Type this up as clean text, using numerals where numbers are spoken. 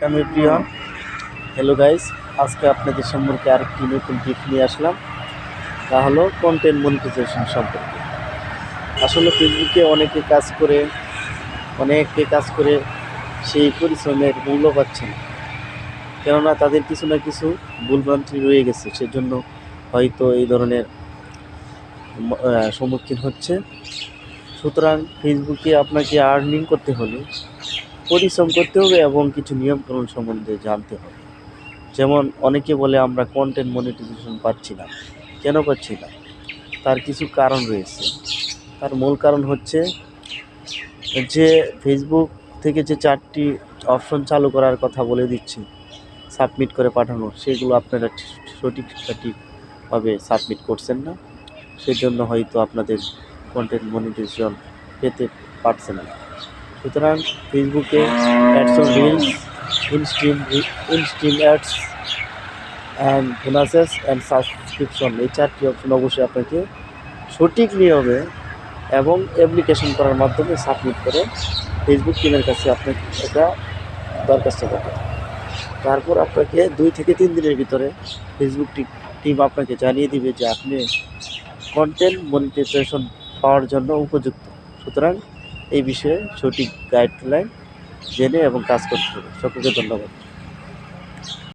আমি প্রিয়। Hello guys, আজকে আপনাদের সম্পর্কে আরেকটি নতুন টিপ নিয়ে আসলাম। তা হলো কন্টেন্ট মনিটাইজেশন সম্পর্কে। আসলে ফেসবুকে অনেকে কাজ করে সেই পরিশ্রমের মূল্য পাচ্ছে না, কেননা তাদের কিছু না কিছু ভুলভ্রান্তি রয়ে গেছে, সেজন্য হয়তো এই ধরনের সম্মুখীন হচ্ছে। সুতরাং ফেসবুকে আপনাকে আর্নিং করতে হলে পরিশ্রম করতে হবে এবং কিছু নিয়মকানুন সম্বন্ধে জানতে হবে। যেমন অনেকে বলে আমরা কন্টেন্ট মনিটাইজেশন পাচ্ছি না। কেন পাচ্ছি না? তার কিছু কারণ রয়েছে। তার মূল কারণ হচ্ছে যে ফেসবুক থেকে যে 4টি অপশন চালু করার কথা বলে দিচ্ছি সাবমিট করে পাঠানো, সেগুলো আপনারা সঠিকভাবে সাবমিট করছেন না। সেজন্য হয়তো আপনাদের কন্টেন্ট মনিটাইজেশন পেতে পারছেন না। সুতরাং ফেসবুকে ads on reels, instream ads and bonuses and subscription, এই 4টি অপশন অবশ্যই আপনাকে সঠিক নিয়মে এবং অ্যাপ্লিকেশন করার মাধ্যমে সাবমিট করে ফেসবুক টিমের কাছে আপনাকে এটা দরখাস্ত করতে হবে। তারপর আপনাকে 2 থেকে 3 দিনের ভিতরে ফেসবুক টিম আপনাকে জানিয়ে দিবে যে আপনি কন্টেন্ট মনিটাইজেশন পাওয়ার জন্য উপযুক্ত। সুতরাং এই বিষয়ে সঠিক গাইডলাইন জেনে এবং কাজ করতে হবে। সকলকে ধন্যবাদ।